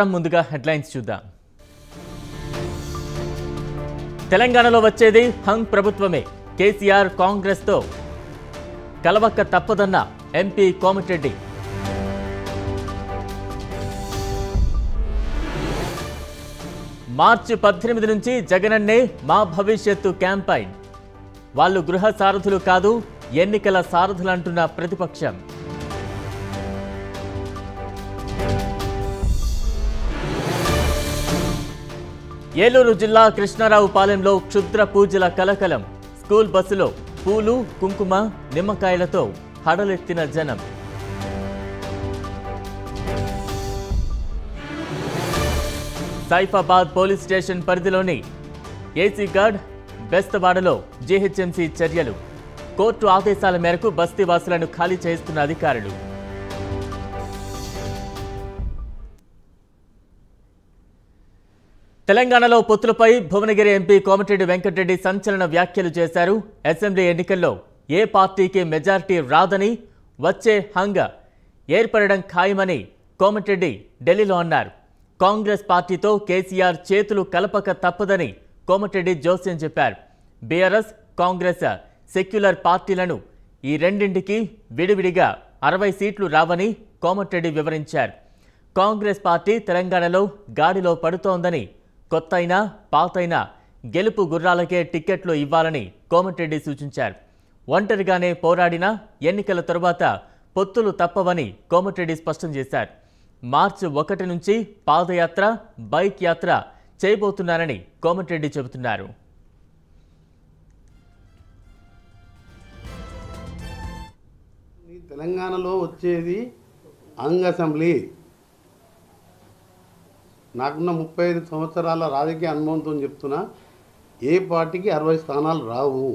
ముందుగా హెడ్లైన్స్ చూద్దాం. తెలంగాణలో వచ్చేది హంగ్ ప్రభుత్వమే. కేసీఆర్ కాంగ్రెస్ తో కలవక్క తప్పదన్న ఎంపీ కోమటిరెడ్డి. మార్చి 18 నుంచి జగనన్నే మా భవిష్యత్తు క్యాంపైన్. వాళ్ళు గృహ సారథులు కాదు, ఎన్నికల సారథులంటున్న ప్రతిపక్షం. ఏలూరు జిల్లా కృష్ణారావు పాలెంలో క్షుద్ర పూజల కలకలం. స్కూల్ బస్సులో పూలు, కుంకుమ, నిమ్మకాయలతో హడలెత్తిన జనం. సైఫాబాద్ పోలీస్ స్టేషన్ పరిధిలోని ఏసీ గార్డ్ బెస్తవాడలో జీహెచ్ఎంసీ చర్యలు. కోర్టు ఆదేశాల మేరకు బస్తీవాసులను ఖాళీ చేస్తున్న అధికారులు. తెలంగాణలో పొత్తులపై భువనగిరి ఎంపీ కోమటిరెడ్డి వెంకటరెడ్డి సంచలన వ్యాఖ్యలు చేశారు. అసెంబ్లీ ఎన్నికల్లో ఏ పార్టీకి మెజారిటీ రాదని, వచ్చే హంగ ఏర్పడడం ఖాయమని కోమటిరెడ్డి ఢిల్లీలో అన్నారు. కాంగ్రెస్ పార్టీతో కేసీఆర్ చేతులు కలపక తప్పదని కోమటిరెడ్డి జోస్యం చెప్పారు. బీఆర్ఎస్, కాంగ్రెస్ సెక్యులర్ పార్టీలను ఈ రెండింటికి విడివిడిగా 60 సీట్లు రావని కోమటిరెడ్డి వివరించారు. కాంగ్రెస్ పార్టీ తెలంగాణలో గాడిలో పడుతోందని, కొత్తైనా పాతైనా గెలుపు గుర్రాలకే టిక్కెట్లు ఇవ్వాలని కోమటిరెడ్డి సూచించారు. ఒంటరిగానే పోరాడినా ఎన్నికల తరువాత పొత్తులు తప్పవని కోమటిరెడ్డి స్పష్టం చేశారు. మార్చి 1 నుంచి పాదయాత్ర, బైక్ యాత్ర చేయబోతున్నారని కోమటిరెడ్డి చెబుతున్నారు. తెలంగాణలో వచ్చేది హంగ్ అసెంబ్లీ. నాకున్న 35 సంవత్సరాల రాజకీయ అనుభవంతో చెప్తున్నా, ఏ పార్టీకి 60 స్థానాలు రావు.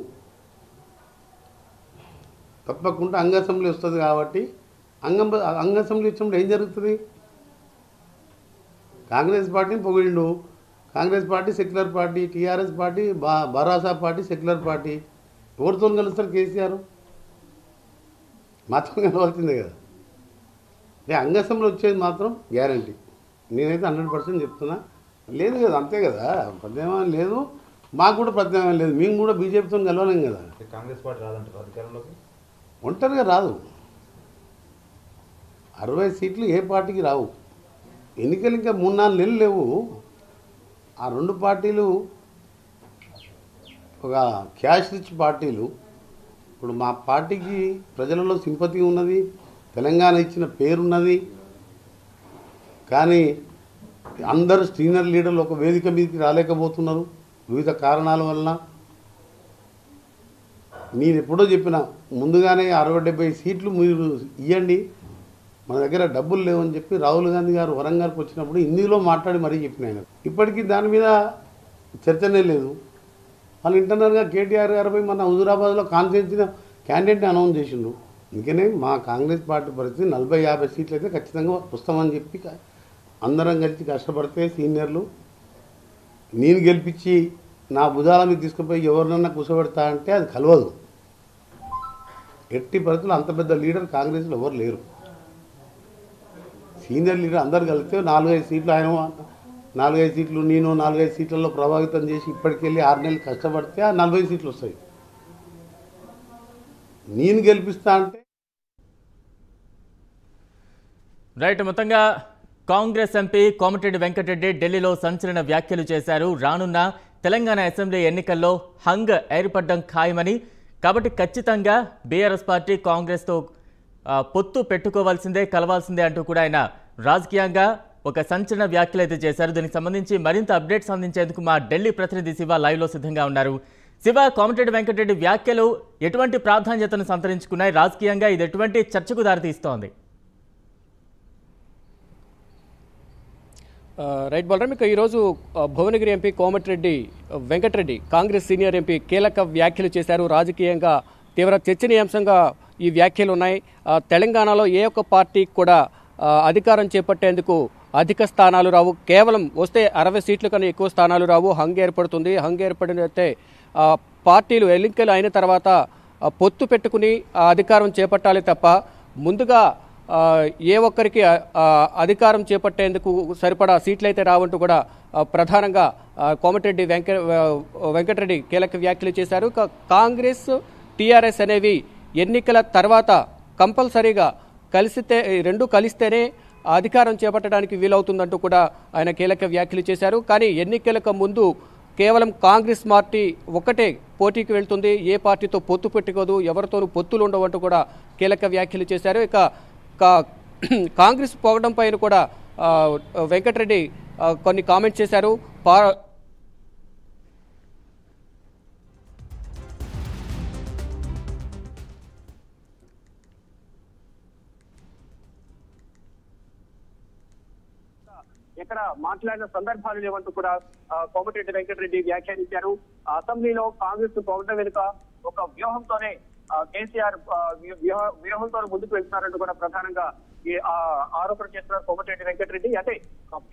తప్పకుండా హంగ్ అసెంబ్లీ వస్తుంది. కాబట్టి హంగ్ అసెంబ్లీ వచ్చినప్పుడు ఏం జరుగుతుంది? కాంగ్రెస్ పార్టీని పొగిడిండు. Congress party secular party, TRS party భరాసా పార్టీ సెక్యులర్ పార్టీ. ఎవరితో కలుస్తారు? కేసీఆర్ మాత్రం కలవాల్సిందే కదా. హంగ్ అసెంబ్లీ వచ్చేది మాత్రం గ్యారంటీ. నేనైతే 100% చెప్తున్నా. లేదు కదా, అంతే కదా. ప్రత్యామ్నాయం లేదు, మాకు కూడా ప్రత్యామ్నాయం లేదు. మేము కూడా బీజేపీతో కలవలేం కదా. కాంగ్రెస్ పార్టీ రాదంటారు అధికారంలోకి? ఒంటరిగా రాదు. 60 సీట్లు ఏ పార్టీకి రావు. ఎన్నికలు ఇంకా 3-4 నెలలు లేవు. ఆ రెండు పార్టీలు ఒక క్యాష్ రిచ్ పార్టీలు. ఇప్పుడు మా పార్టీకి ప్రజలలో సింపతి ఉన్నది, తెలంగాణ ఇచ్చిన పేరున్నది. కానీ అందరు సీనియర్ లీడర్లు ఒక వేదిక మీదకి రాలేకపోతున్నారు వివిధ కారణాల వలన. నేను ఎప్పుడో చెప్పిన, ముందుగానే 60-70 సీట్లు మీరు ఇవ్వండి, మన దగ్గర డబ్బులు లేవని చెప్పి రాహుల్ గాంధీ గారు వరంగల్కి వచ్చినప్పుడు హిందీలో మాట్లాడి మరీ చెప్పిన ఆయన. ఇప్పటికీ దాని మీద చర్చనే లేదు. వాళ్ళు ఇంటర్నల్గా కేటీఆర్ గారు పోయి మన హుజూరాబాద్లో కాన్ఫరెన్స్ క్యాండిడేట్ని అనౌన్స్ చేసిండు. అందుకనే మా కాంగ్రెస్ పార్టీ పరిస్థితి 40-50 సీట్లు అయితే ఖచ్చితంగా వస్తామని చెప్పి అందరం కలిసి కష్టపడితే సీనియర్లు నేను గెలిపించి నా భుజాల మీద తీసుకుపోయి ఎవరినన్నా కూర్చోబెడతా అంటే అది కలవదు. ఎట్టి పరిస్థితులు అంత పెద్ద లీడర్ కాంగ్రెస్లో ఎవరు లేరు. సీనియర్ లీడర్ అందరు కలిస్తే 4-5 సీట్లు, ఆయన 4-5 సీట్లు, నేను 4-5 సీట్లలో ప్రభావితం చేసి ఇప్పటికెళ్ళి 6 నెలలు కష్టపడితే ఆ 40 సీట్లు వస్తాయి. నేను గెలిపిస్తా అంటే రైట్. మొత్తంగా కాంగ్రెస్ ఎంపీ కోమటిరెడ్డి వెంకటరెడ్డి ఢిల్లీలో సంచలన వ్యాఖ్యలు చేశారు. రానున్న తెలంగాణ అసెంబ్లీ ఎన్నికల్లో హంగ్ ఏర్పడడం ఖాయమని, కాబట్టి ఖచ్చితంగా బీఆర్ఎస్ పార్టీ కాంగ్రెస్తో పొత్తు పెట్టుకోవాల్సిందే, కలవాల్సిందే అంటూ కూడా ఆయన రాజకీయంగా ఒక సంచలన వ్యాఖ్యలు అయితే చేశారు. దీనికి సంబంధించి మరింత అప్డేట్స్ అందించేందుకు మా ఢిల్లీ ప్రతినిధి శివ లైవ్లో సిద్ధంగా ఉన్నారు. శివ, కోమటిరెడ్డి వెంకటరెడ్డి వ్యాఖ్యలు ఎటువంటి ప్రాధాన్యతను సంతరించుకున్నాయి? రాజకీయంగా ఇది ఎటువంటి చర్చకు దారితీస్తోంది? రైట్ బలరాం, ఇక ఈరోజు Bhuvanagiri MP Komatireddy Venkatreddy Congress senior MP కీలక వ్యాఖ్యలు చేశారు. రాజకీయంగా తీవ్ర చర్చనీయాంశంగా ఈ వ్యాఖ్యలు ఉన్నాయి. తెలంగాణలో ఏ ఒక్క పార్టీకి కూడా అధికారం చేపట్టేందుకు అధిక స్థానాలు రావు, కేవలం వస్తే 60 సీట్ల కన్నా ఎక్కువ స్థానాలు రావు. హంగ్ ఏర్పడుతుంది. హంగ్ ఏర్పడినైతే పార్టీలు ఎన్నికలు అయిన తర్వాత పొత్తు పెట్టుకుని అధికారం చేపట్టాలి తప్ప ముందుగా ఏ ఒక్కరికి అధికారం చేపట్టేందుకు సరిపడా సీట్లు అయితే రావంటూ కూడా ప్రధానంగా కోమటిరెడ్డి వెంకటరెడ్డి కీలక వ్యాఖ్యలు చేశారు. కాంగ్రెస్ టీఆర్ఎస్ అనేవి ఎన్నికల తర్వాత కంపల్సరీగా రెండు కలిస్తేనే అధికారం చేపట్టడానికి వీలవుతుందంటూ కూడా ఆయన కీలక వ్యాఖ్యలు చేశారు. కానీ ఎన్నికలకు ముందు కేవలం కాంగ్రెస్ పార్టీ ఒక్కటే పోటీకి వెళ్తుంది, ఏ పార్టీతో పొత్తు పెట్టుకోదు, ఎవరితోనూ పొత్తులు ఉండవంటూ కూడా కీలక వ్యాఖ్యలు చేశారు. ఇక కాంగ్రెస్ పోవడం పైన కూడా వెంకటరెడ్డి కొన్ని కామెంట్స్ చేశారు. ఇక్కడ మాట్లాడిన సందర్భాలు లేవంటూ కూడా కోమటిరెడ్డి వెంకటరెడ్డి వ్యాఖ్యానించారు. అసెంబ్లీలో కాంగ్రెస్ పోవడం వెనుక ఒక వ్యూహంతోనే కేసీఆర్ వ్యూహంతో ముందుకు వెళ్తున్నారంటూ కూడా ప్రధానంగా ఈ ఆరోపణ చేస్తున్నారు కోమటిరెడ్డి వెంకటరెడ్డి. అంటే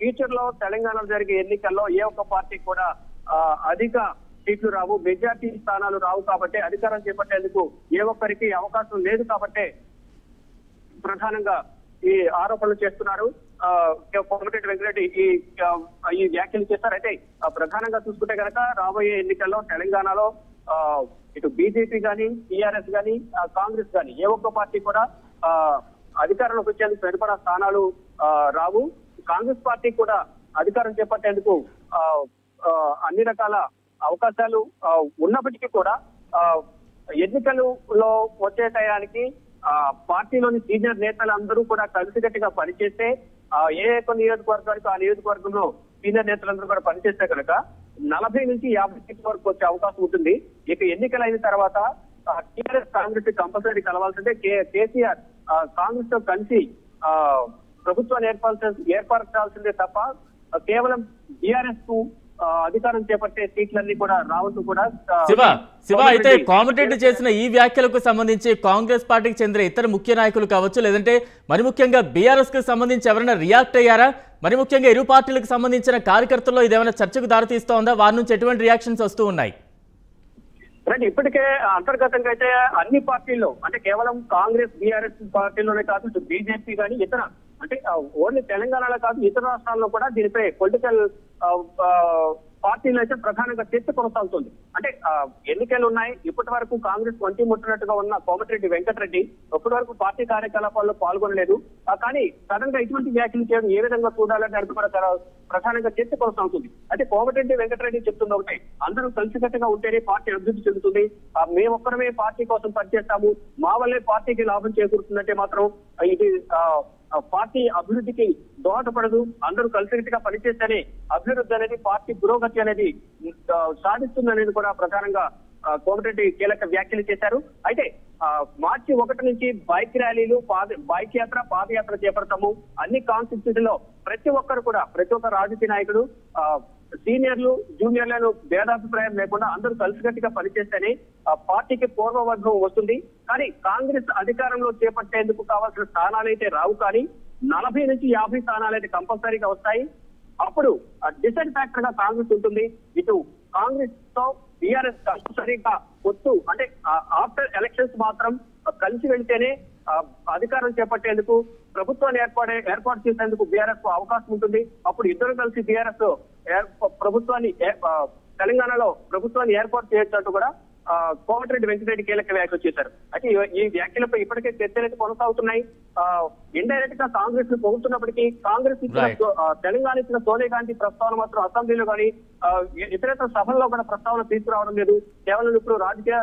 ఫ్యూచర్ లో తెలంగాణలో జరిగే ఎన్నికల్లో ఏ ఒక్క పార్టీ కూడా అధిక సీట్లు రావు, మెజార్టీ స్థానాలు రావు కాబట్టి అధికారం చేపట్టేందుకు ఏ ఒక్కరికి అవకాశం లేదు కాబట్టి ప్రధానంగా ఈ ఆరోపణలు చేస్తున్నారు. కోమటిరెడ్డి వెంకటరెడ్డి ఈ వ్యాఖ్యలు చేస్తారైతే ప్రధానంగా చూసుకుంటే కనుక రాబోయే ఎన్నికల్లో తెలంగాణలో ఇటు బీజేపీ గానీ, టీఆర్ఎస్ గానీ, కాంగ్రెస్ గానీ ఏ ఒక్క పార్టీ కూడా అధికారంలోకి వచ్చేందుకు సరిపడా స్థానాలు రావు. కాంగ్రెస్ పార్టీ కూడా అధికారం చేపట్టేందుకు అన్ని రకాల అవకాశాలు ఉన్నప్పటికీ కూడా ఎన్నికలలో వచ్చే టయానికి పార్టీలోని సీనియర్ నేతలందరూ కూడా కలిసికట్టుగా పనిచేస్తే ఏ ఒక్క నియోజకవర్గానికి ఆ నియోజకవర్గంలో సీనియర్ నేతలందరూ కూడా పనిచేస్తే కనుక 40 నుంచి 50 సీట్ల వరకు వచ్చే అవకాశం ఉంటుంది. ఇక ఎన్నికలైన తర్వాత టీఆర్ఎస్ కాంగ్రెస్ కంపల్సరీ కలవాల్సిందే. కేసీఆర్ కాంగ్రెస్ తో కలిసి ప్రభుత్వాన్ని ఏర్పరచాల్సిందే తప్ప కేవలం టీఆర్ఎస్ కు అధికారం చేపట్టే సీట్లన్నీ కూడా రావద్దు కూడా. శివ అయితే కోమటిరెడ్డి చేసిన ఈ వ్యాఖ్యలకు సంబంధించి కాంగ్రెస్ పార్టీకి చెందిన ఇతర ముఖ్య నాయకులు కావచ్చు, లేదంటే మరి ముఖ్యంగా బీఆర్ఎస్ కు సంబంధించి ఎవరైనా రియాక్ట్ అయ్యారా? మరి ముఖ్యంగా ఇరు పార్టీలకు సంబంధించిన కార్యకర్తల్లో ఇదేమైనా చర్చకు దారితీస్తోందా? వారి నుంచి ఎటువంటి రియాక్షన్స్ వస్తూ ఉన్నాయి? ఇప్పటికే అంతర్గతంగా అయితే అన్ని పార్టీల్లో అంటే కేవలం కాంగ్రెస్ బీఆర్ఎస్ పార్టీలోనే కాదు, ఇటు బీజేపీ కానీ ఇతర అంటే ఓన్లీ తెలంగాణలో కాదు ఇతర రాష్ట్రాల్లో కూడా దీనిపై పొలిటికల్ పార్టీలు అయితే ప్రధానంగా చర్చ కొనసాగుతుంది. అంటే ఎన్నికలు ఉన్నాయి, ఇప్పటి వరకు కాంగ్రెస్ వంటి ముట్టినట్టుగా ఉన్న కోమటిరెడ్డి వెంకటరెడ్డి ఇప్పటి వరకు పార్టీ కార్యకలాపాల్లో పాల్గొనలేదు. కానీ సడన్ గా ఇటువంటి వ్యాఖ్యలు చేయడం ఏ విధంగా చూడాలని అది కూడా ప్రధానంగా చర్చ కొనసాగుతుంది. అయితే కోమటిరెడ్డి వెంకటరెడ్డి చెప్తుంది ఒకటి, అందరూ కలిసికట్టుగా ఉంటేనే పార్టీ అభివృద్ధి చెందుతుంది, మేమొక్కరమే పార్టీ కోసం పనిచేస్తాము, మా వల్లే పార్టీకి లాభం చేకూరుతుందంటే మాత్రం ఇది పార్టీ అభివృద్ధికి దోహదపడదు. అందరూ కలిసికట్టుగా పనిచేస్తేనే అభివృద్ధి అనేది పార్టీ పురోగతి అనేది సాధిస్తుందనేది కూడా ప్రధానంగా కోమటిరెడ్డి కీలక వ్యాఖ్యలు చేశారు. అయితే మార్చి 1 నుంచి బైక్ ర్యాలీలు, బైక్ యాత్ర, పాదయాత్ర చేపడతాము. అన్ని కాన్స్టిట్యూషన్లో ప్రతి ఒక్క రాజకీయ నాయకుడు సీనియర్లు జూనియర్లను భేదాభిప్రాయం లేకుండా అందరూ కలిసికట్టుగా పనిచేస్తేనే పార్టీకి పూర్వవర్గం వస్తుంది. కానీ కాంగ్రెస్ అధికారంలో చేపట్టేందుకు కావాల్సిన స్థానాలు అయితే రావు, కానీ 40 నుంచి 50 స్థానాలు అయితే కంపల్సరీగా వస్తాయి. అప్పుడు డిసైడ్ ఫ్యాక్టర్ గా కాంగ్రెస్ ఉంటుంది. ఇటు కాంగ్రెస్ తో టీఆర్ఎస్ కంపల్సరీగా పొత్తు అంటే ఆఫ్టర్ ఎలక్షన్స్ మాత్రం కలిసి వెళ్తేనే అధికారం చేపట్టేందుకు ప్రభుత్వాన్ని ఏర్పాటు చేసేందుకు బీఆర్ఎస్ కు అవకాశం ఉంటుంది. అప్పుడు ఇద్దరు కలిసి బీఆర్ఎస్ ప్రభుత్వాన్ని తెలంగాణలో ప్రభుత్వాన్ని ఏర్పాటు చేయొచ్చు కూడా కోమటిరెడ్డి వెంకటరెడ్డి కీలక వ్యాఖ్యలు చేశారు. అయితే ఈ వ్యాఖ్యలపై ఇప్పటికే చర్చలు కొనసాగుతున్నాయి. ఇండైరెక్ట్ గా కాంగ్రెస్ ను పొగుతున్నప్పటికీ కాంగ్రెస్ తెలంగాణ ఇచ్చిన సోనియా గాంధీ ప్రస్తావన మాత్రం అసెంబ్లీలో కానీ ఇతరేతర సభల్లో కూడా ప్రస్తావన తీసుకురావడం లేదు. కేవలం ఇప్పుడు రాజకీయ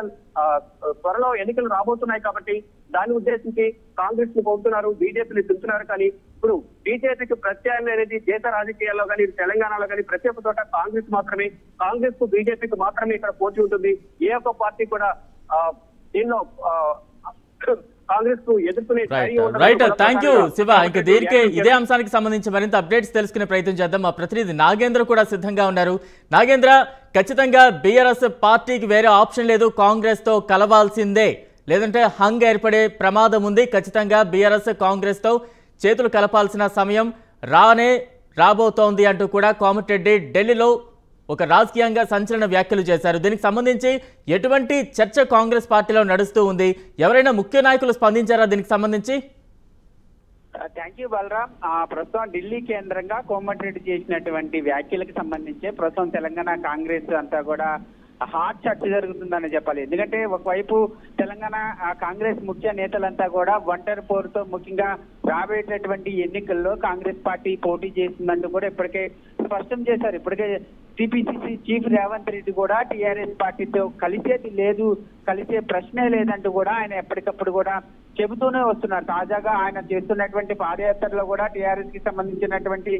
త్వరలో ఎన్నికలు రాబోతున్నాయి కాబట్టి దాన్ని ఉద్దేశించి కాంగ్రెస్ ని పొగుతున్నారు, బీజేపీని తింటున్నారు. కానీ ఇప్పుడు బీజేపీకి ప్రత్యామ్నాయం అనేది దేశ రాజకీయాల్లో కానీ తెలంగాణలో కానీ ప్రతి ఒక్క చోట కాంగ్రెస్ మాత్రమే, కాంగ్రెస్ కు బీజేపీకి మాత్రమే ఇక్కడ పోటీ ఉంటుంది. ఏ ఒక్క పార్టీ కూడా దీనిలో కాంగ్రెస్ కు ఎదుర్కొనే రైట్. Thank you Shiva. ఇంకా దీనికి ఇదే అంశానికి సంబంధించి మరింత అప్డేట్స్ తెలుసుకునే ప్రయత్నం చేద్దాం. మా ప్రతినిధి నాగేంద్ర కూడా సిద్ధంగా ఉన్నారు. నాగేంద్ర, ఖచ్చితంగా బీఆర్ఎస్ పార్టీకి వేరే ఆప్షన్ లేదు, కాంగ్రెస్ తో కలవాల్సిందే, లేదంటే హంగ్ ఏర్పడే ప్రమాదం ఉంది. ఖచ్చితంగా బీఆర్ఎస్ కాంగ్రెస్ తో చేతులు కలపాల్సిన సమయం రాబోతోంది అంటూ కూడా కోమటిరెడ్డి ఢిల్లీలో ఒక రాజకీయంగా సంచలన వ్యాఖ్యలు చేశారు. దీనికి సంబంధించి ఎటువంటి చర్చ కాంగ్రెస్ పార్టీలో నడుస్తూ ఉంది? ఎవరైనా ముఖ్య నాయకులు స్పందించారా దీనికి సంబంధించి? Thank you Balaram. ప్రస్తుతం ఢిల్లీ కేంద్రంగా కోమటిరెడ్డి చేసినటువంటి వ్యాఖ్యలకు సంబంధించి ప్రస్తుతం తెలంగాణ కాంగ్రెస్ అంతా కూడా హాట్ చర్చ జరుగుతుందని చెప్పాలి. ఎందుకంటే ఒకవైపు తెలంగాణ కాంగ్రెస్ ముఖ్య నేతలంతా కూడా ఒంటరి పోరుతో ముఖ్యంగా రాబోయేటటువంటి ఎన్నికల్లో కాంగ్రెస్ పార్టీ పోటీ చేస్తుందంటూ కూడా ఇప్పటికే స్పష్టం చేశారు. ఇప్పటికే టీపీసీసీ చీఫ్ రేవంత్ రెడ్డి కూడా టీఆర్ఎస్ పార్టీతో కలిసేది లేదు, కలిసే ప్రశ్నే లేదంటూ కూడా ఆయన ఎప్పటికప్పుడు కూడా చెబుతూనే వస్తున్నారు. తాజాగా ఆయన చేస్తున్నటువంటి పాదయాత్రలో కూడా టీఆర్ఎస్ కి సంబంధించినటువంటి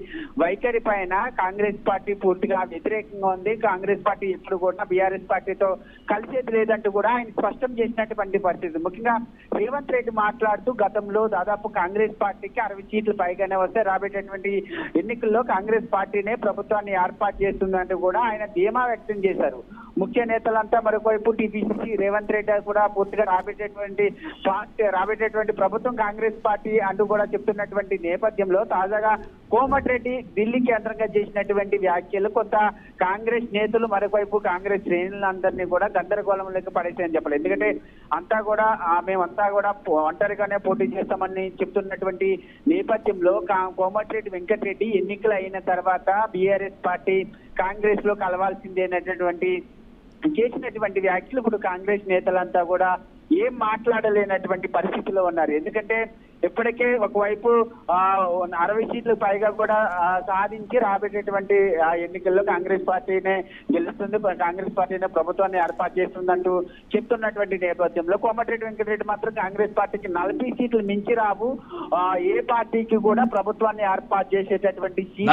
వైఖరి పైన కాంగ్రెస్ పార్టీ పూర్తిగా వ్యతిరేకంగా ఉంది. కాంగ్రెస్ పార్టీ ఎప్పుడు కూడా బీఆర్ఎస్ పార్టీతో కలిసేది లేదంటూ కూడా ఆయన స్పష్టం చేసినటువంటి పరిస్థితి. ముఖ్యంగా రేవంత్ రెడ్డి మాట్లాడుతూ గతంలో దాదాపు కాంగ్రెస్ పార్టీకి 60 సీట్లు పైగానే వస్తే రాబోయేటటువంటి ఎన్నికల్లో కాంగ్రెస్ పార్టీనే ప్రభుత్వాన్ని ఏర్పాటు చేస్తుందంటూ కూడా ఆయన ధీమా వ్యక్తం చేశారు. ముఖ్య నేతలంతా మరొకవైపు టీపీసీసీ రేవంత్ రెడ్డి కూడా పూర్తిగా రాబోయేటటువంటి ప్రభుత్వం కాంగ్రెస్ పార్టీ అంటూ కూడా చెప్తున్నటువంటి నేపథ్యంలో తాజాగా కోమటిరెడ్డి ఢిల్లీ కేంద్రంగా చేసినటువంటి వ్యాఖ్యలు కొంత కాంగ్రెస్ నేతలు మరొకవైపు కాంగ్రెస్ శ్రేణులందరినీ కూడా గందరగోళంలోకి పడేసాయని చెప్పాలి. ఎందుకంటే మేమంతా కూడా ఒంటరిగానే పోటీ చేస్తామని చెప్తున్నటువంటి నేపథ్యంలో కోమటిరెడ్డి వెంకటరెడ్డి ఎన్నికలు అయిన తర్వాత బీఆర్ఎస్ పార్టీ కాంగ్రెస్ లో కలవాల్సిందేనటువంటి చేసినటువంటి వ్యాఖ్యలు ఇప్పుడు కాంగ్రెస్ నేతలంతా కూడా ఏం మాట్లాడలేనటువంటి పరిస్థితిలో ఉన్నారు. ఎందుకంటే ఇప్పటికే ఒకవైపు 60 సీట్లు పైగా కూడా సాధించి రాబోయేటటువంటి ఎన్నికల్లో కాంగ్రెస్ పార్టీనే గెలుస్తుంది, కాంగ్రెస్ పార్టీనే ప్రభుత్వాన్ని ఏర్పాటు చేస్తుందంటూ చెప్తున్నటువంటి నేపథ్యంలో కోమటిరెడ్డి వెంకటరెడ్డి మాత్రం కాంగ్రెస్ పార్టీకి 40 సీట్లు మించి రావు, ఏ పార్టీకి కూడా ప్రభుత్వాన్ని ఏర్పాటు చేసేటటువంటి ఈ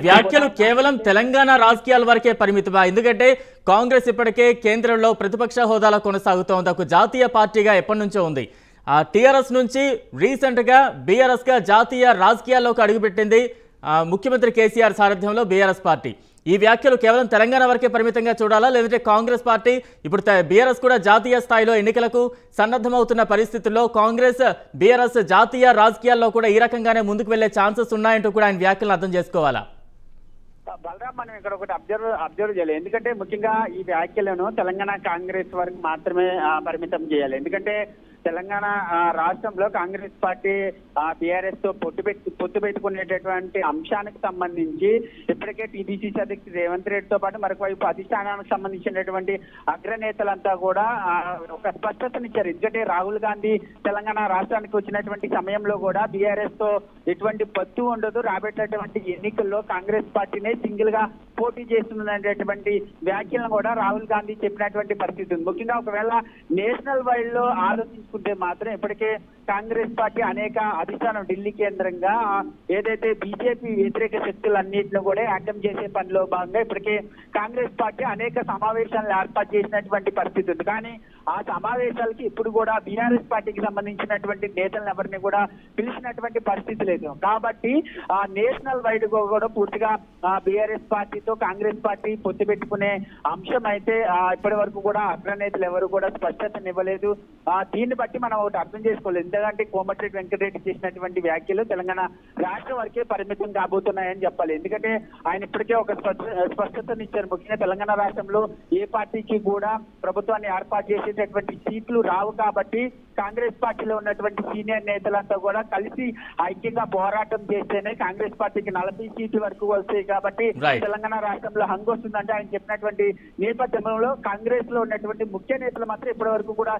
వ్యాఖ్యలు కేవలం తెలంగాణ రాజకీయాల వరకే పరిమితమా? ఎందుకంటే కాంగ్రెస్ ఇప్పటికే కేంద్రంలో ప్రతిపక్ష హోదాలో కొనసాగుతోంది, ఒక జాతీయ పార్టీగా ఎప్పటి నుంచో ఉంది. టీఆర్ఎస్ నుంచి రీసెంట్గా బీఆర్ఎస్గా జాతీయ రాజకీయాల్లోకి అడుగుపెట్టింది ముఖ్యమంత్రి కేసీఆర్ సారథ్యంలో బీఆర్ఎస్ పార్టీ. ఈ వ్యాఖ్యలు కేవలం తెలంగాణ వరకే పరిమితంగా చూడాలా, లేదంటే కాంగ్రెస్ పార్టీ ఇప్పుడు బీఆర్ఎస్ కూడా జాతీయ స్థాయిలో ఎన్నికలకు సన్నద్ధమవుతున్న పరిస్థితుల్లో కాంగ్రెస్ బీఆర్ఎస్ జాతీయ రాజకీయాల్లో కూడా ఈ రకంగానే ముందుకు వెళ్లే ఛాన్సెస్ ఉన్నాయంటూ కూడా ఆయన వ్యాఖ్యలను అర్థం చేసుకోవాలా? బలరాం, మనం ఇక్కడ ఒకటి అబ్జర్వ్ చేయాలి. ఎందుకంటే ముఖ్యంగా ఈ వ్యాఖ్యలను తెలంగాణ కాంగ్రెస్ వరకు మాత్రమే పరిమితం చేయాలి. ఎందుకంటే తెలంగాణ రాష్ట్రంలో కాంగ్రెస్ పార్టీ బీఆర్ఎస్ తో పొత్తు పెట్టుకునేటటువంటి అంశానికి సంబంధించి ఇప్పటికే టీపీసీసీ అధ్యక్షుడు రేవంత్ రెడ్డితో పాటు మరొకవైపు అధిష్టానానికి సంబంధించినటువంటి అగ్రనేతలంతా కూడా ఒక స్పష్టతనిచ్చారు. ఎందుకంటే రాహుల్ గాంధీ తెలంగాణ రాష్ట్రానికి వచ్చినటువంటి సమయంలో కూడా బీఆర్ఎస్ తో ఎటువంటి పొత్తు ఉండదు, రాబోయేటటువంటి ఎన్నికల్లో కాంగ్రెస్ పార్టీనే సింగిల్ గా పోటీ చేస్తున్నటువంటి వ్యాఖ్యలను కూడా రాహుల్ గాంధీ చెప్పినటువంటి పరిస్థితి ఉంది. ముఖ్యంగా ఒకవేళ నేషనల్ వైడ్ లో ఆలోచించుకుంటే మాత్రం ఇప్పటికే కాంగ్రెస్ పార్టీ అనేక అధిష్టానం ఢిల్లీ కేంద్రంగా ఏదైతే బీజేపీ వ్యతిరేక శక్తులన్నింటినీ కూడా యాక్టివ్ చేసే పనిలో భాగంగా ఇప్పటికే కాంగ్రెస్ పార్టీ అనేక సమావేశాలను ఏర్పాటు చేసినటువంటి పరిస్థితి ఉంది. కానీ ఆ సమావేశాలకి ఇప్పుడు కూడా బీఆర్ఎస్ పార్టీకి సంబంధించినటువంటి నేతలను ఎవరిని కూడా పిలిచినటువంటి పరిస్థితి లేదు. కాబట్టి నేషనల్ వైడ్ కూడా పూర్తిగా బీఆర్ఎస్ పార్టీతో కాంగ్రెస్ పార్టీ పొత్తు పెట్టుకునే అంశం అయితే ఇప్పటి వరకు కూడా అగ్రనేతలు ఎవరు కూడా స్పష్టతనివ్వలేదు. దీన్ని బట్టి మనం ఒకటి అర్థం చేసుకోలేదు. ఎందుకంటే కోమటిరెడ్డి వెంకటరెడ్డి చేసినటువంటి వ్యాఖ్యలు తెలంగాణ రాష్ట్రం వరకే పరిమితం కాబోతున్నాయని చెప్పాలి. ఎందుకంటే ఆయన ఇప్పటికే ఒక స్పష్టతనిచ్చారు. ముఖ్యంగా తెలంగాణ రాష్ట్రంలో ఏ పార్టీకి కూడా ప్రభుత్వాన్ని ఏర్పాటు చేసేటటువంటి సీట్లు రావు కాబట్టి కాంగ్రెస్ పార్టీలో ఉన్నటువంటి సీనియర్ నేతలంతా కూడా కలిసి ఐక్యంగా పోరాటం చేస్తేనే కాంగ్రెస్ పార్టీకి 40 సీట్ల వరకు వస్తాయి. కాబట్టి తెలంగాణ రాష్ట్రంలో హంగు వస్తుందంటే ఆయన చెప్పినటువంటి నేపథ్యంలో కాంగ్రెస్ లో ఉన్నటువంటి ముఖ్య నేతలు మాత్రం ఇప్పటి వరకు కూడా